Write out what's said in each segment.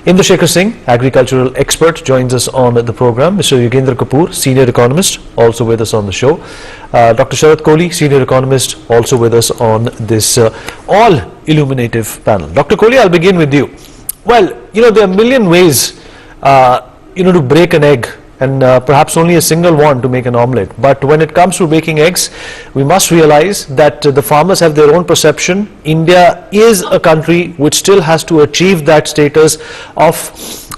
Indrashekhar Singh, agricultural expert, joins us on the program. Mr. Yogendra Kapoor, senior economist, also with us on the show. Dr. Sharat Kohli, senior economist, also with us on this all-illuminative panel. Dr. Kohli, I'll begin with you. Well, there are a million ways, to break an egg, and perhaps only a single one to make an omelette. But when it comes to baking eggs, we must realize that the farmers have their own perception. India is a country which still has to achieve that status of,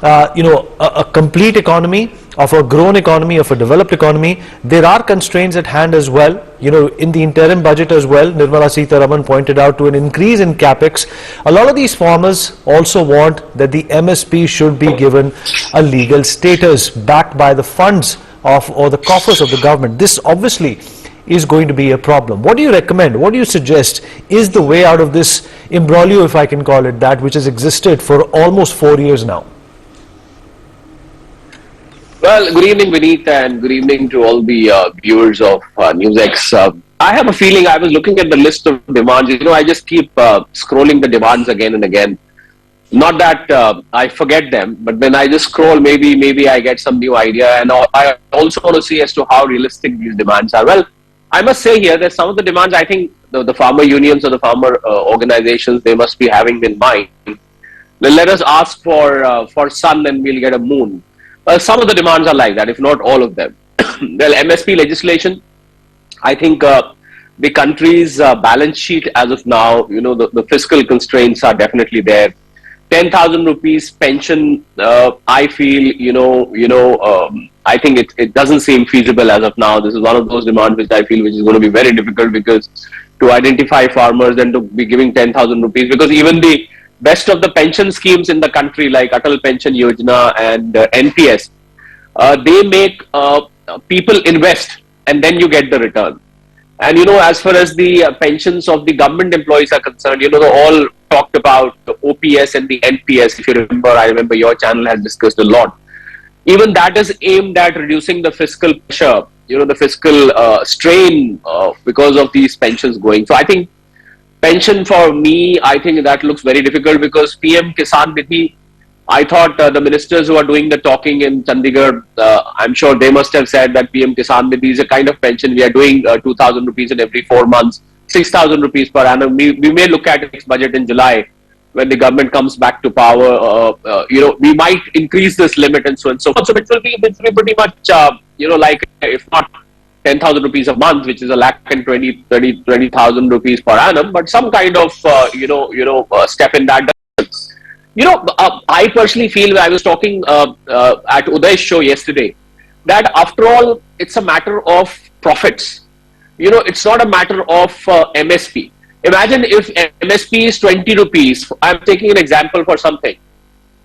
a complete economy, of a grown economy, of a developed economy. There are constraints at hand as well. In the interim budget as well, Nirmala Sitharaman pointed out to an increase in capex. A lot of these farmers also want that the MSP should be given a legal status backed by the funds of or the coffers of the government. This obviously is going to be a problem. What do you recommend? What do you suggest is the way out of this imbroglio, if I can call it that, which has existed for almost 4 years now? Well, good evening, Vineet, and good evening to all the viewers of NewsX. I have a feeling I was looking at the list of demands. I just keep scrolling the demands again and again. Not that I forget them, but when I just scroll, maybe I get some new idea. And I also want to see as to how realistic these demands are. Well, I must say here that some of the demands, I think the farmer unions or the farmer organizations, they must be having in mind. Then let us ask for sun and we'll get a moon. Some of the demands are like that, if not all of them. Well, MSP legislation, I think the country's balance sheet as of now, the fiscal constraints are definitely there. 10,000 rupees pension, I feel, I think it doesn't seem feasible as of now. This is one of those demands which I feel which is going to be very difficult, because to identify farmers and to be giving 10,000 rupees, because even the best of the pension schemes in the country like Atal Pension Yojana and NPS, they make people invest and then you get the return. And as far as the pensions of the government employees are concerned, they all talked about the OPS and the NPS. If you remember, I remember your channel has discussed a lot. Even that is aimed at reducing the fiscal pressure, the fiscal strain because of these pensions going. So I think pension for me, I think that looks very difficult, because PM Kisan Nidhi, I thought the ministers who are doing the talking in Chandigarh, I'm sure they must have said that PM Kisan Nidhi is a kind of pension. We are doing 2,000 rupees in every 4 months, 6,000 rupees per annum. We may look at the next budget in July when the government comes back to power. We might increase this limit and so on. So it will be pretty much, like if not 10,000 rupees a month, which is a lakh and 20,000 rupees per annum, but some kind of, step in that direction. I personally feel, I was talking at Uday's show yesterday, that after all, it's a matter of profits. It's not a matter of MSP. Imagine if MSP is 20 rupees, I'm taking an example for something,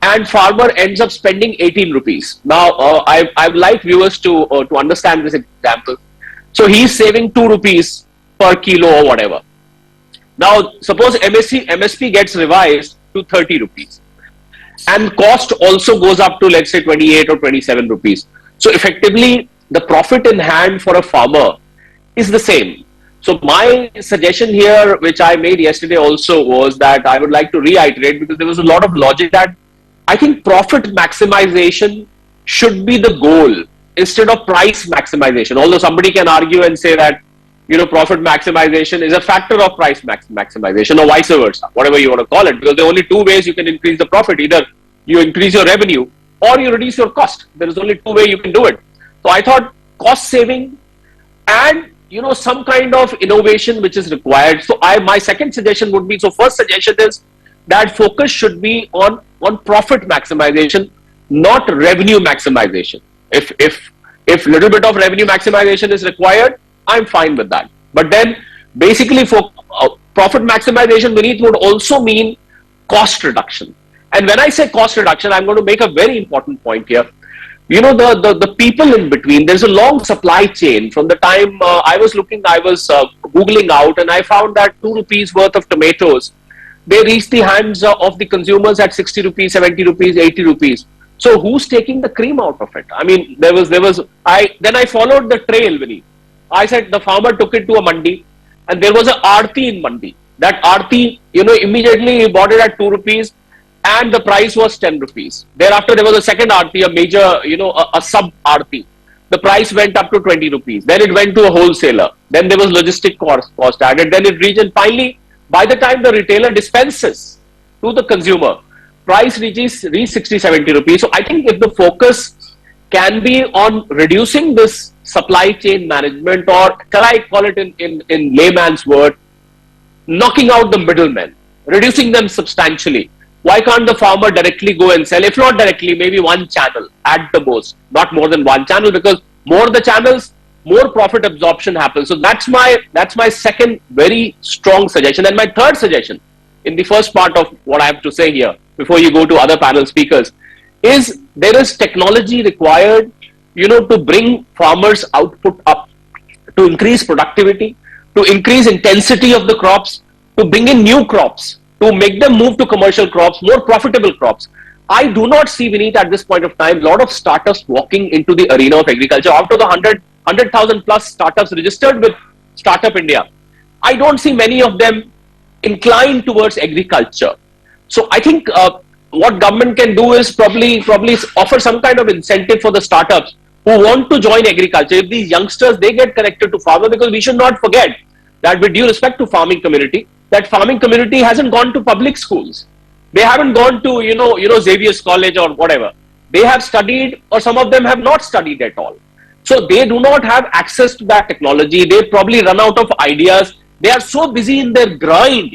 and farmer ends up spending 18 rupees. Now, I would like viewers to understand this example. So he's saving 2 rupees per kilo or whatever. Now, suppose MSP gets revised to 30 rupees. And cost also goes up to, let's say, 28 or 27 rupees. So effectively, the profit in hand for a farmer is the same. So my suggestion here, which I made yesterday also, was that I would like to reiterate, because there was a lot of logic, that I think profit maximization should be the goal instead of price maximization. Although somebody can argue and say that, profit maximization is a factor of price maximization, or vice versa, whatever you want to call it, because there are only two ways you can increase the profit. Either you increase your revenue or you reduce your cost. There is only two ways you can do it. So I thought cost saving and, some kind of innovation which is required. So my second suggestion would be, so first suggestion is that focus should be on profit maximization, not revenue maximization. If little bit of revenue maximization is required, I'm fine with that. But then basically for profit maximization, Vineet, would also mean cost reduction. And when I say cost reduction, I'm going to make a very important point here. The people in between, there's a long supply chain. From the time I was Googling out, and I found that 2 rupees worth of tomatoes, they reach the hands of the consumers at 60 rupees, 70 rupees, 80 rupees. So who's taking the cream out of it? I mean, then I followed the trail, Vineet. I said the farmer took it to a mandi, and there was an aarti in mandi. That aarti, immediately he bought it at 2 rupees, and the price was 10 rupees. Thereafter, there was a second RP, a major, a sub RP. The price went up to 20 rupees. Then it went to a wholesaler. Then there was logistic cost added. Then it reached, and finally, by the time the retailer dispenses to the consumer, price reach 60, 70 rupees. So I think if the focus can be on reducing this supply chain management, or can I call it in layman's word, knocking out the middlemen, reducing them substantially. Why can't the farmer directly go and sell? If not directly, maybe one channel at the most, not more than one channel, because more the channels, more profit absorption happens. So that's my second very strong suggestion. And my third suggestion in the first part of what I have to say here, before you go to other panel speakers, is there is technology required, to bring farmers' output up, to increase productivity, to increase intensity of the crops, to bring in new crops, to make them move to commercial crops, more profitable crops. I do not see, Vineet, at this point of time, a lot of startups walking into the arena of agriculture. Out of the 100,000 plus startups registered with Startup India, I don't see many of them inclined towards agriculture. So I think what government can do is probably offer some kind of incentive for the startups who want to join agriculture. If these youngsters, they get connected to farmer, because we should not forget that, with due respect to farming community, that farming community hasn't gone to public schools. They haven't gone to, Xavier's College or whatever. They have studied, or some of them have not studied at all. So they do not have access to that technology. They probably run out of ideas. They are so busy in their grind,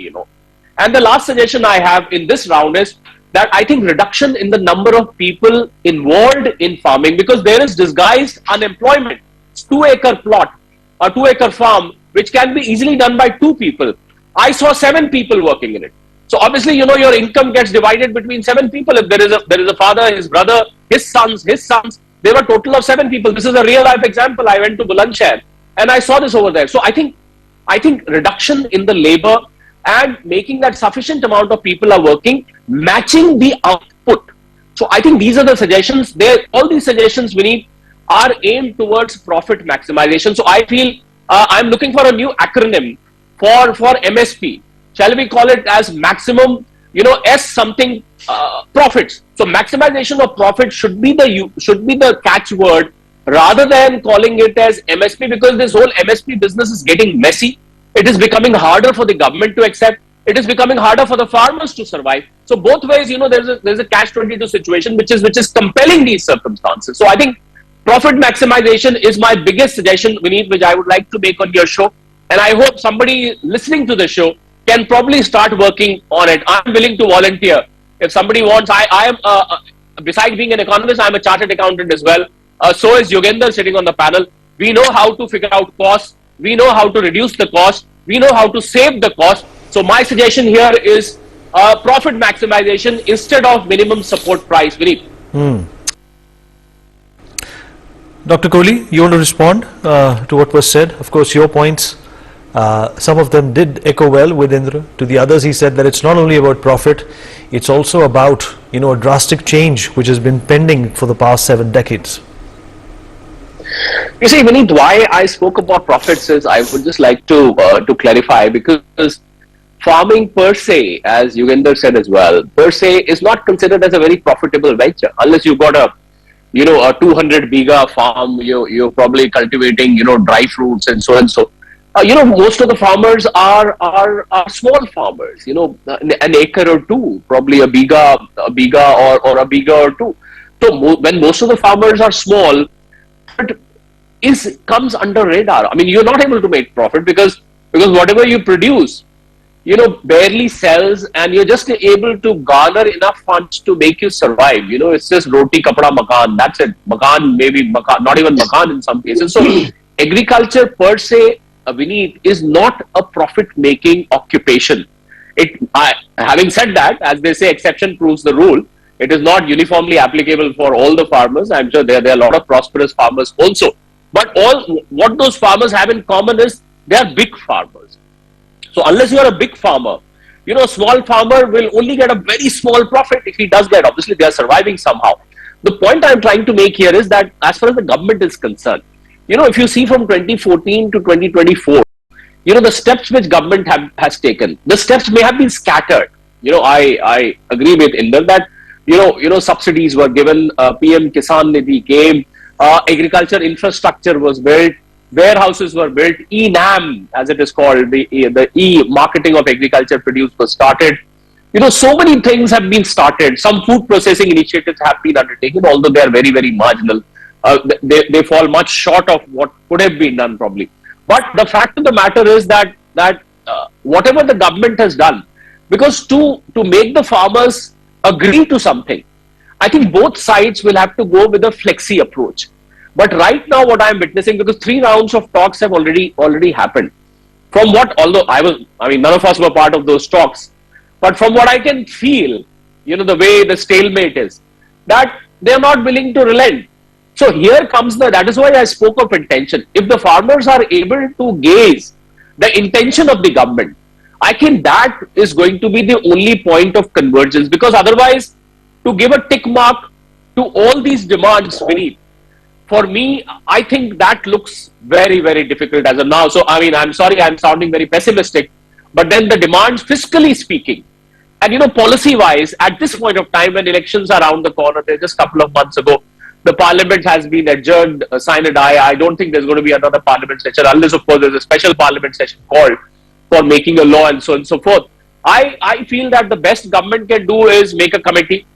And the last suggestion I have in this round is that I think reduction in the number of people involved in farming, because there is disguised unemployment. It's 2-acre plot, a 2-acre farm, which can be easily done by 2 people. I saw 7 people working in it. So obviously, your income gets divided between 7 people. If there is a father, his brother, his sons, there were a total of 7 people. This is a real life example. I went to Bulandshahr and I saw this over there. So I think reduction in the labor and making that sufficient amount of people are working, matching the output. So I think these are the suggestions. All these suggestions, Vineet, are aimed towards profit maximization. So I feel I'm looking for a new acronym for MSP. Shall we call it as maximum, S something profits. So maximization of profit should be the catchword, rather than calling it as MSP, because this whole MSP business is getting messy. It is becoming harder for the government to accept. It is becoming harder for the farmers to survive. So both ways, there's a catch-22 situation which is compelling these circumstances. So I think profit maximization is my biggest suggestion, Vineet, which I would like to make on your show. And I hope somebody listening to the show can probably start working on it. I'm willing to volunteer. If somebody wants, I am, besides being an economist, I'm a chartered accountant as well. So is Yogender sitting on the panel. We know how to figure out costs. We know how to reduce the cost. We know how to save the cost. So my suggestion here is profit maximization instead of minimum support price. Vineet. Dr. Kohli, you want to respond to what was said? Of course, your points, some of them did echo well with Indra. To the others, he said that it's not only about profit, it's also about, a drastic change which has been pending for the past 7 decades. You see, Vineet, why I spoke about profits is I would just like to clarify, because farming per se, as Yogender said as well, per se is not considered as a very profitable venture unless you've got a 200 biga farm. You're probably cultivating dry fruits and so and so. Most of the farmers are small farmers. An acre or 2, probably a biga or a biga or 2. So when most of the farmers are small, comes under radar. I mean, you're not able to make profit because whatever you produce, barely sells, and you're just able to garner enough funds to make you survive. It's just roti, kapda, makan. That's it. Makan, maybe makan, not even makan in some cases. So agriculture per se, Vineet, is not a profit-making occupation. Having said that, as they say, exception proves the rule. It is not uniformly applicable for all the farmers. I'm sure there are a lot of prosperous farmers also. But what those farmers have in common is they are big farmers. So unless you are a big farmer, a small farmer will only get a very small profit if he does get. Obviously, they are surviving somehow. The point I'm trying to make here is that as far as the government is concerned, if you see from 2014 to 2024, the steps which government has taken, the steps may have been scattered. I agree with Inder that subsidies were given, PM Kisan Nidhi came, agriculture infrastructure was built, warehouses were built, E-NAM as it is called, the e-marketing of agriculture produce was started. So many things have been started. Some food processing initiatives have been undertaken, although they are very, very marginal. They fall much short of what could have been done probably. But the fact of the matter is that whatever the government has done, because to make the farmers agree to something, I think both sides will have to go with a flexi approach. But right now, what I am witnessing, because 3 rounds of talks have already happened. From what, although none of us were part of those talks, but from what I can feel, the way the stalemate is, that they are not willing to relent. So here comes that is why I spoke of intention. If the farmers are able to gauge the intention of the government, I think that is going to be the only point of convergence, because otherwise, to give a tick mark to all these demands, Vineet, for me, I think that looks very, very difficult as of now. So, I'm sorry, I'm sounding very pessimistic, but then the demands, fiscally speaking, and policy-wise, at this point of time when elections are around the corner, just a couple of months ago, the parliament has been adjourned, sine die. I don't think there's going to be another parliament session, unless, of course, there's a special parliament session called for making a law and so on and so forth. I feel that the best government can do is make a committee.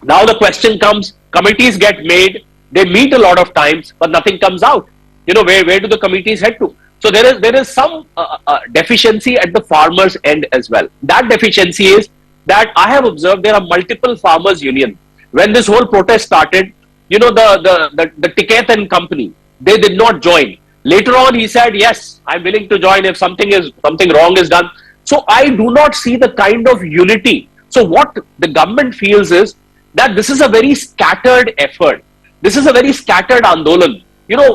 Now the question comes, committees get made, they meet a lot of times, but nothing comes out. Where do the committees head to? So there is some deficiency at the farmers' end as well. That deficiency is that I have observed there are multiple farmers' union. When this whole protest started, the Ticket and company, they did not join. Later on, he said, yes, I'm willing to join if something wrong is done. So I do not see the kind of unity. So what the government feels is that this is a very scattered effort. This is a very scattered Andolan.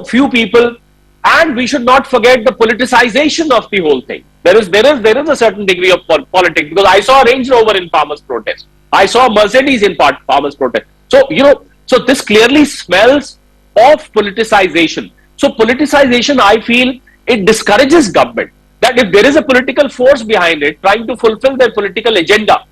Few people, and we should not forget the politicization of the whole thing. There is a certain degree of politics, because I saw a Range Rover in farmers' protest. I saw a Mercedes in farmers' protest. So this clearly smells of politicization. So politicization, I feel, it discourages government. That if there is a political force behind it trying to fulfill their political agenda,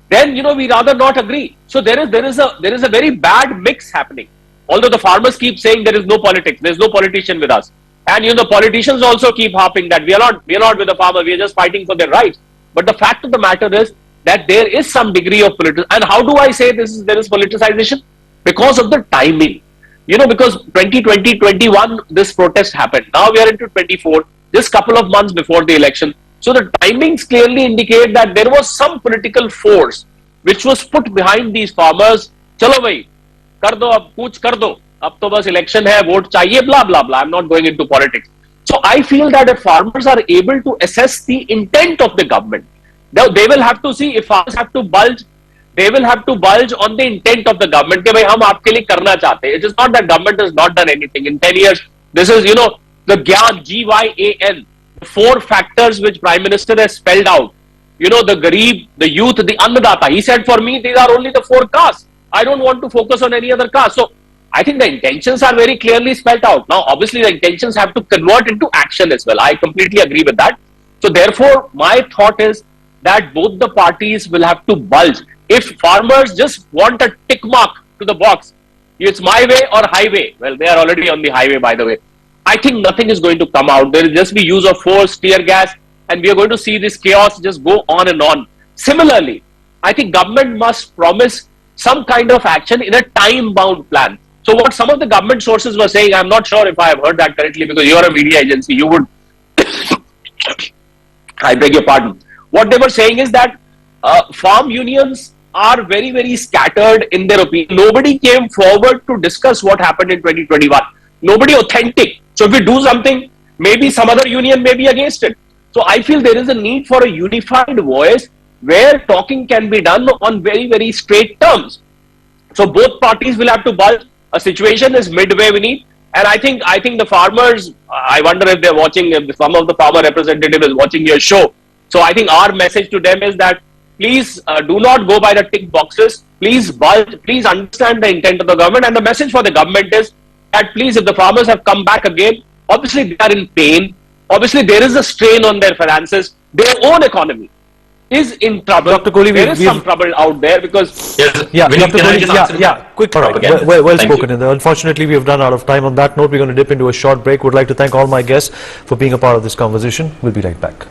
then we rather not agree. So there is a very bad mix happening. Although the farmers keep saying there is no politics, there is no politician with us, and the politicians also keep harping that we are not with the farmer, we are just fighting for their rights. But the fact of the matter is that there is some degree of political. And how do I say there is politicization? Because of the timing. Because 2020, 21, this protest happened. Now we are into 24, just couple of months before the election. So the timings clearly indicate that there was some political force which was put behind these farmers. Chalo bhai, kar do, ab kuch kar do. Ab to bas election hai, vote chahiye, blah, blah, blah. I'm not going into politics. So I feel that if farmers are able to assess the intent of the government, they will have to see, if farmers have to bulge, they will have to bulge on the intent of the government. Ke bhai, hum aapke liye karna chahte hain. It is not that government has not done anything. In 10 years, this is, the GYAN, GYAN, the 4 factors which Prime Minister has spelled out. The Garib, the youth, the Annadata. He said, for me, these are only the 4 castes. I don't want to focus on any other caste. So I think the intentions are very clearly spelled out. Now, obviously, the intentions have to convert into action as well. I completely agree with that. So therefore, my thought is that both the parties will have to bulge. If farmers just want a tick mark to the box, it's my way or highway. Well, they are already on the highway, by the way. I think nothing is going to come out. There will just be use of force, tear gas, and we are going to see this chaos just go on and on. Similarly, I think government must promise some kind of action in a time-bound plan. So what some of the government sources were saying, I'm not sure if I have heard that correctly, because you're a media agency, you would, I beg your pardon. What they were saying is that farm unions are very, very scattered in their opinion. Nobody came forward to discuss what happened in 2021. Nobody authentic. So if we do something, maybe some other union may be against it. So I feel there is a need for a unified voice where talking can be done on very, very straight terms. So both parties will have to bulge. A situation is midway, we need. And I think the farmers, I wonder if they're watching, if some of the farmer representative is watching your show. So I think our message to them is that please do not go by the tick boxes. Please bulge, please understand the intent of the government. And the message for the government is that please, if the farmers have come back again, obviously they are in pain. Obviously there is a strain on their finances, their own economy. is in trouble. Dr. Kohli, there is some trouble out there because Yes. Yeah, Vineet, Dr. can I Kohli, just yeah, answer yeah, that? quick, Propaganda. well Thank spoken. you. And unfortunately, we have run out of time. On that note, we're going to dip into a short break. Would like to thank all my guests for being a part of this conversation. We'll be right back.